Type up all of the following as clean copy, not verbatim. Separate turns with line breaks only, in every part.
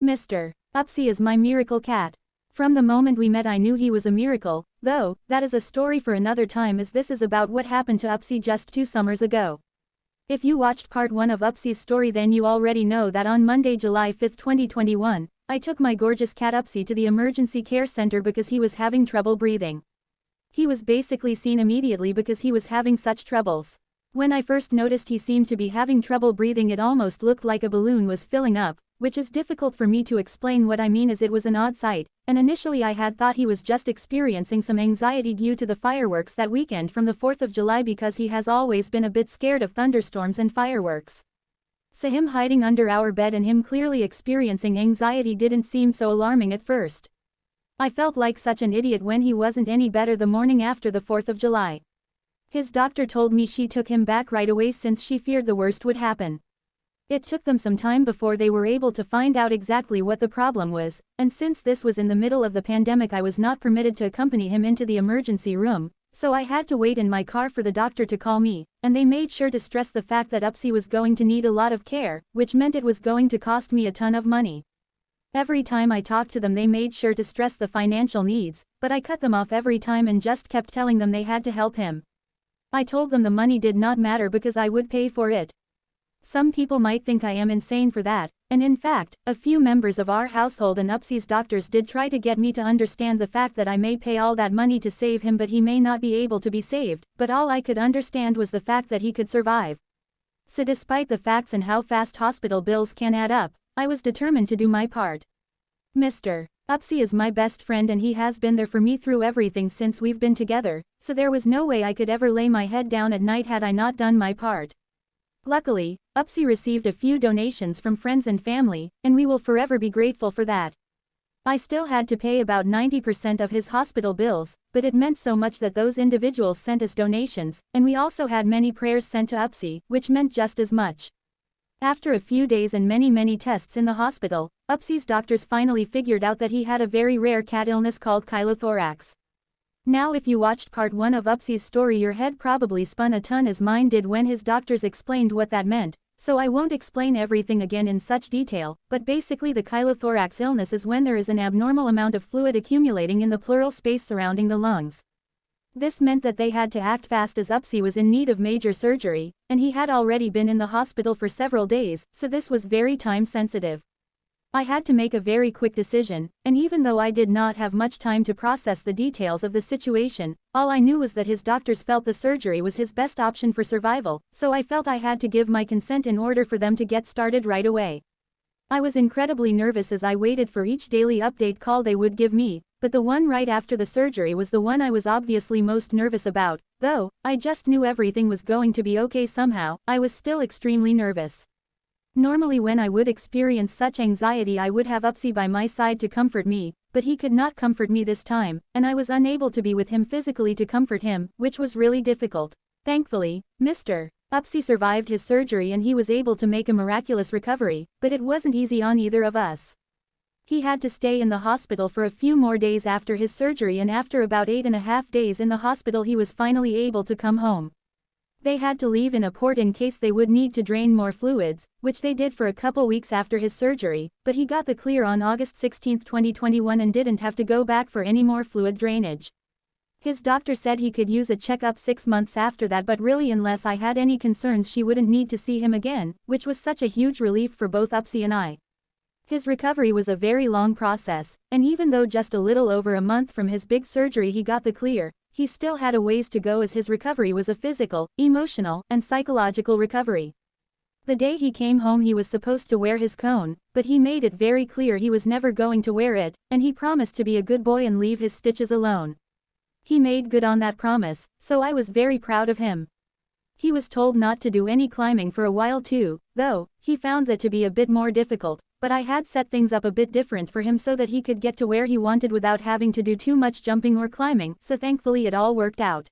Mr. Upsy is my miracle cat. From the moment we met I knew he was a miracle, though, that is a story for another time as this is about what happened to Upsy just 2 summers ago. If you watched part 1 of Upsy's story then you already know that on Monday, July 5, 2021, I took my gorgeous cat Upsy to the emergency care center because he was having trouble breathing. He was basically seen immediately because he was having such troubles. When I first noticed he seemed to be having trouble breathing it almost looked like a balloon was filling up, which is difficult for me to explain what I mean as it was an odd sight, and initially I had thought he was just experiencing some anxiety due to the fireworks that weekend from the 4th of July because he has always been a bit scared of thunderstorms and fireworks. So him hiding under our bed and him clearly experiencing anxiety didn't seem so alarming at first. I felt like such an idiot when he wasn't any better the morning after the 4th of July. His doctor told me she took him back right away since she feared the worst would happen. It took them some time before they were able to find out exactly what the problem was, and since this was in the middle of the pandemic I was not permitted to accompany him into the emergency room, so I had to wait in my car for the doctor to call me, and they made sure to stress the fact that Upsy was going to need a lot of care, which meant it was going to cost me a ton of money. Every time I talked to them they made sure to stress the financial needs, but I cut them off every time and just kept telling them they had to help him. I told them the money did not matter because I would pay for it. Some people might think I am insane for that, and in fact, a few members of our household and Upsy's doctors did try to get me to understand the fact that I may pay all that money to save him but he may not be able to be saved, but all I could understand was the fact that he could survive. So despite the facts and how fast hospital bills can add up, I was determined to do my part. Mr. Upsy is my best friend and he has been there for me through everything since we've been together, so there was no way I could ever lay my head down at night had I not done my part. Luckily, Upsy received a few donations from friends and family, and we will forever be grateful for that. I still had to pay about 90% of his hospital bills, but it meant so much that those individuals sent us donations, and we also had many prayers sent to Upsy, which meant just as much. After a few days and many tests in the hospital, Upsy's doctors finally figured out that he had a very rare cat illness called chylothorax. Now if you watched part 1 of Upsy's story your head probably spun a ton as mine did when his doctors explained what that meant, so I won't explain everything again in such detail, but basically the chylothorax illness is when there is an abnormal amount of fluid accumulating in the pleural space surrounding the lungs. This meant that they had to act fast as Upsy was in need of major surgery, and he had already been in the hospital for several days, so this was very time sensitive. I had to make a very quick decision, and even though I did not have much time to process the details of the situation, all I knew was that his doctors felt the surgery was his best option for survival, so I felt I had to give my consent in order for them to get started right away. I was incredibly nervous as I waited for each daily update call they would give me, but the one right after the surgery was the one I was obviously most nervous about, though I just knew everything was going to be okay somehow, I was still extremely nervous. Normally when I would experience such anxiety I would have Upsy by my side to comfort me, but he could not comfort me this time, and I was unable to be with him physically to comfort him, which was really difficult. Thankfully, Mr. Upsy survived his surgery and he was able to make a miraculous recovery, but it wasn't easy on either of us. He had to stay in the hospital for a few more days after his surgery and after about 8.5 days in the hospital he was finally able to come home. They had to leave in a port in case they would need to drain more fluids, which they did for a couple weeks after his surgery, but he got the clear on August 16, 2021 and didn't have to go back for any more fluid drainage. His doctor said he could use a checkup 6 months after that but really unless I had any concerns she wouldn't need to see him again, which was such a huge relief for both Upsy and I. His recovery was a very long process, and even though just a little over a month from his big surgery he got the clear, he still had a ways to go as his recovery was a physical, emotional, and psychological recovery. The day he came home he was supposed to wear his cone, but he made it very clear he was never going to wear it, and he promised to be a good boy and leave his stitches alone. He made good on that promise, so I was very proud of him. He was told not to do any climbing for a while too, though he found that to be a bit more difficult, but I had set things up a bit different for him so that he could get to where he wanted without having to do too much jumping or climbing, so thankfully it all worked out.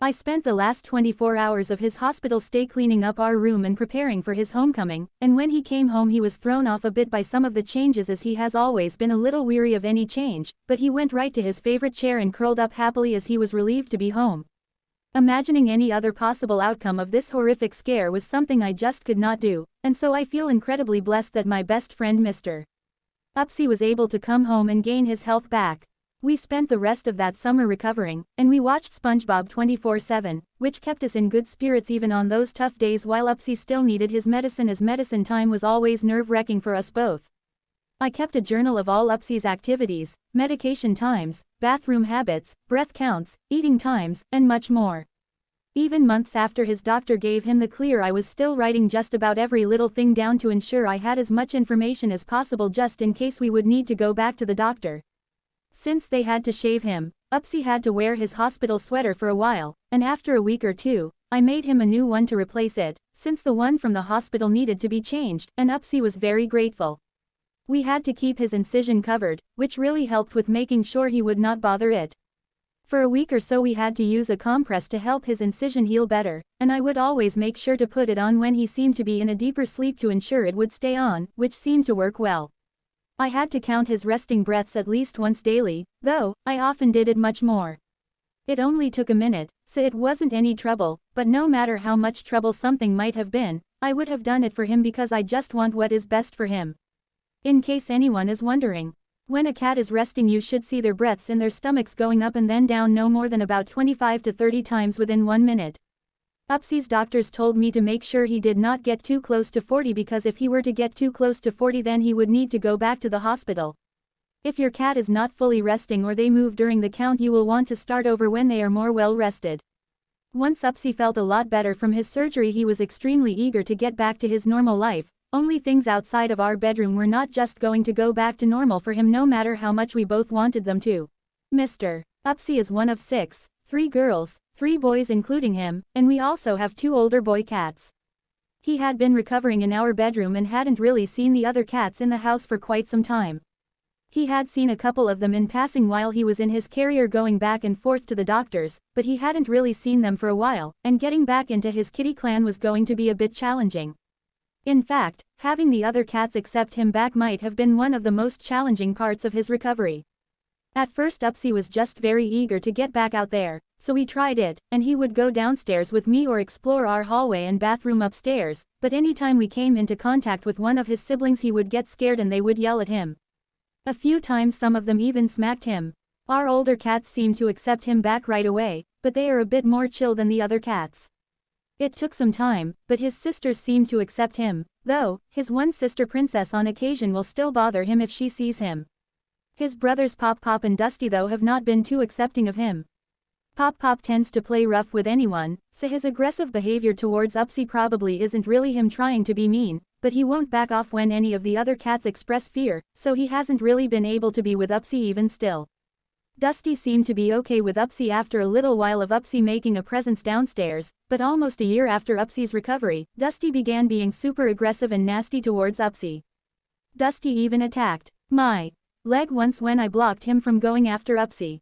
I spent the last 24 hours of his hospital stay cleaning up our room and preparing for his homecoming, and when he came home he was thrown off a bit by some of the changes as he has always been a little weary of any change, but he went right to his favorite chair and curled up happily as he was relieved to be home. Imagining any other possible outcome of this horrific scare was something I just could not do, and so I feel incredibly blessed that my best friend Mr. Upsy was able to come home and gain his health back. We spent the rest of that summer recovering, and we watched SpongeBob 24/7, which kept us in good spirits even on those tough days while Upsy still needed his medicine, as medicine time was always nerve-wracking for us both. I kept a journal of all Upsy's activities, medication times, bathroom habits, breath counts, eating times, and much more. Even months after his doctor gave him the clear, I was still writing just about every little thing down to ensure I had as much information as possible just in case we would need to go back to the doctor. Since they had to shave him, Upsy had to wear his hospital sweater for a while, and after a week or two, I made him a new one to replace it, since the one from the hospital needed to be changed, and Upsy was very grateful. We had to keep his incision covered, which really helped with making sure he would not bother it. For a week or so we had to use a compress to help his incision heal better, and I would always make sure to put it on when he seemed to be in a deeper sleep to ensure it would stay on, which seemed to work well. I had to count his resting breaths at least once daily, though I often did it much more. It only took a minute, so it wasn't any trouble, but no matter how much trouble something might have been, I would have done it for him because I just want what is best for him. In case anyone is wondering, when a cat is resting you should see their breaths in their stomachs going up and then down no more than about 25 to 30 times within 1 minute. Upsy's doctors told me to make sure he did not get too close to 40 because if he were to get too close to 40 then he would need to go back to the hospital. If your cat is not fully resting or they move during the count you will want to start over when they are more well rested. Once Upsy felt a lot better from his surgery he was extremely eager to get back to his normal life, only things outside of our bedroom were not just going to go back to normal for him no matter how much we both wanted them to. Mr. Upsy is one of 6. 3 girls, 3 boys including him, and we also have 2 older boy cats. He had been recovering in our bedroom and hadn't really seen the other cats in the house for quite some time. He had seen a couple of them in passing while he was in his carrier going back and forth to the doctors, but he hadn't really seen them for a while, and getting back into his kitty clan was going to be a bit challenging. In fact, having the other cats accept him back might have been one of the most challenging parts of his recovery. At first Upsy was just very eager to get back out there, so we tried it, and he would go downstairs with me or explore our hallway and bathroom upstairs, but anytime we came into contact with one of his siblings he would get scared and they would yell at him. A few times some of them even smacked him. Our older cats seemed to accept him back right away, but they are a bit more chill than the other cats. It took some time, but his sisters seemed to accept him, though his one sister Princess on occasion will still bother him if she sees him. His brothers Pop Pop and Dusty though have not been too accepting of him. Pop Pop tends to play rough with anyone, so his aggressive behavior towards Upsy probably isn't really him trying to be mean, but he won't back off when any of the other cats express fear, so he hasn't really been able to be with Upsy even still. Dusty seemed to be okay with Upsy after a little while of Upsy making a presence downstairs, but almost a year after Upsy's recovery, Dusty began being super aggressive and nasty towards Upsy. Dusty even attacked my leg once when I blocked him from going after Upsy.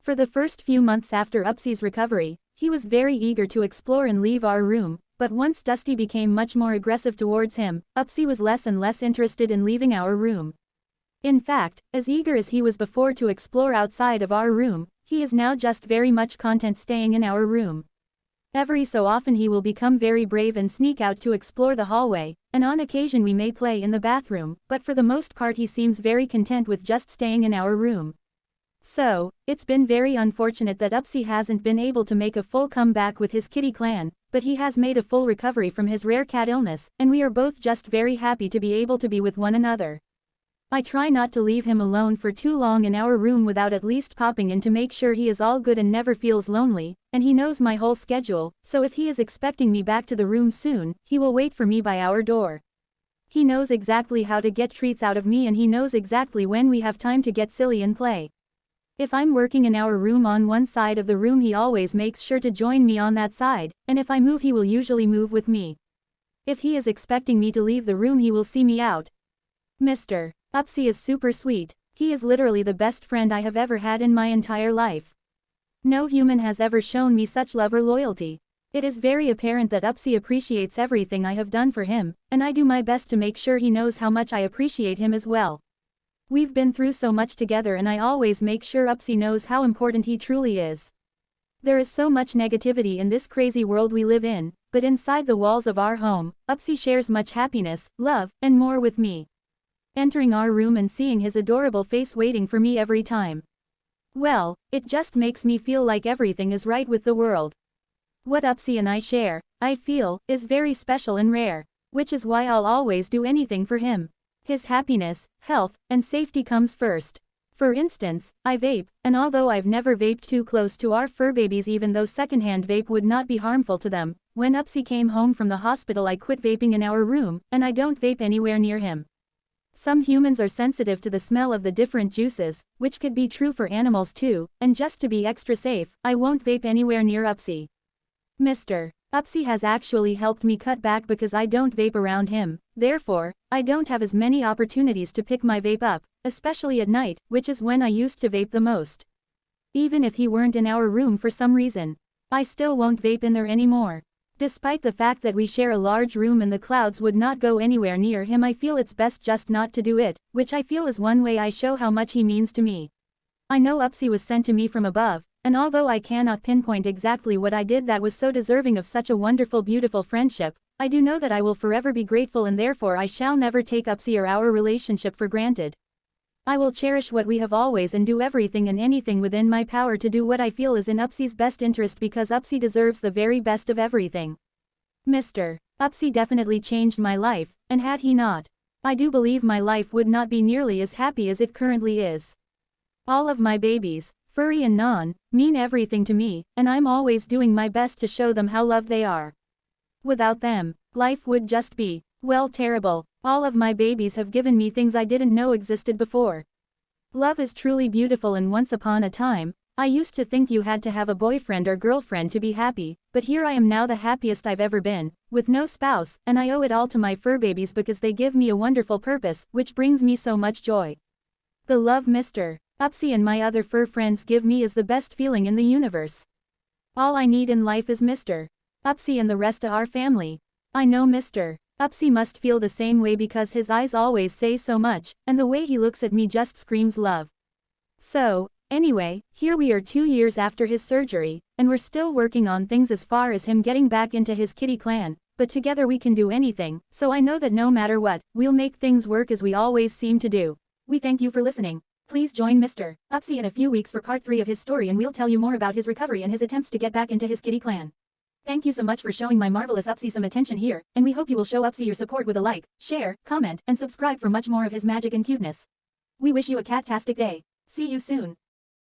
For the first few months after Upsy's recovery, he was very eager to explore and leave our room, but once Dusty became much more aggressive towards him, Upsy was less and less interested in leaving our room. In fact, as eager as he was before to explore outside of our room, he is now just very much content staying in our room. Every so often he will become very brave and sneak out to explore the hallway, and on occasion we may play in the bathroom, but for the most part he seems very content with just staying in our room. So, it's been very unfortunate that Upsy hasn't been able to make a full comeback with his kitty clan, but he has made a full recovery from his rare cat illness, and we are both just very happy to be able to be with one another. I try not to leave him alone for too long in our room without at least popping in to make sure he is all good and never feels lonely, and he knows my whole schedule, so if he is expecting me back to the room soon, he will wait for me by our door. He knows exactly how to get treats out of me and he knows exactly when we have time to get silly and play. If I'm working in our room on one side of the room he always makes sure to join me on that side, and if I move he will usually move with me. If he is expecting me to leave the room he will see me out. Mr. Upsy is super sweet. He is literally the best friend I have ever had in my entire life. No human has ever shown me such love or loyalty. It is very apparent that Upsy appreciates everything I have done for him, and I do my best to make sure he knows how much I appreciate him as well. We've been through so much together and I always make sure Upsy knows how important he truly is. There is so much negativity in this crazy world we live in, but inside the walls of our home, Upsy shares much happiness, love, and more with me. entering our room and seeing his adorable face waiting for me every time. Well, it just makes me feel like everything is right with the world. What Upsy and I share, I feel, is very special and rare, which is why I'll always do anything for him. His happiness, health, and safety comes first. For instance, I vape, and although I've never vaped too close to our fur babies even though secondhand vape would not be harmful to them, when Upsy came home from the hospital I quit vaping in our room, and I don't vape anywhere near him. Some humans are sensitive to the smell of the different juices, which could be true for animals too, and just to be extra safe, I won't vape anywhere near Upsy. Mr. Upsy has actually helped me cut back because I don't vape around him, therefore, I don't have as many opportunities to pick my vape up, especially at night, which is when I used to vape the most. Even if he weren't in our room for some reason, I still won't vape in there anymore. Despite the fact that we share a large room and the clouds would not go anywhere near him, I feel it's best just not to do it, which I feel is one way I show how much he means to me. I know Upsy was sent to me from above, and although I cannot pinpoint exactly what I did that was so deserving of such a wonderful beautiful friendship, I do know that I will forever be grateful and therefore I shall never take Upsy or our relationship for granted. I will cherish what we have always and do everything and anything within my power to do what I feel is in Upsy's best interest because Upsy deserves the very best of everything. Mr. Upsy definitely changed my life, and had he not, I do believe my life would not be nearly as happy as it currently is. All of my babies, Furry and Non, mean everything to me, and I'm always doing my best to show them how loved they are. Without them, life would just be, well, terrible. All of my babies have given me things I didn't know existed before. Love is truly beautiful, and once upon a time, I used to think you had to have a boyfriend or girlfriend to be happy, but here I am now the happiest I've ever been, with no spouse, and I owe it all to my fur babies because they give me a wonderful purpose, which brings me so much joy. The love Mr. Upsy and my other fur friends give me is the best feeling in the universe. All I need in life is Mr. Upsy and the rest of our family. I know Mr. Upsy must feel the same way because his eyes always say so much, and the way he looks at me just screams love. So, anyway, here we are 2 years after his surgery, and we're still working on things as far as him getting back into his kitty clan, but together we can do anything, so I know that no matter what, we'll make things work as we always seem to do. We thank you for listening. Please join Mr. Upsy in a few weeks for part 3 of his story and we'll tell you more about his recovery and his attempts to get back into his kitty clan. Thank you so much for showing my marvelous Upsy some attention here, and we hope you will show Upsy your support with a like, share, comment, and subscribe for much more of his magic and cuteness. We wish you a cat-tastic day. See you soon.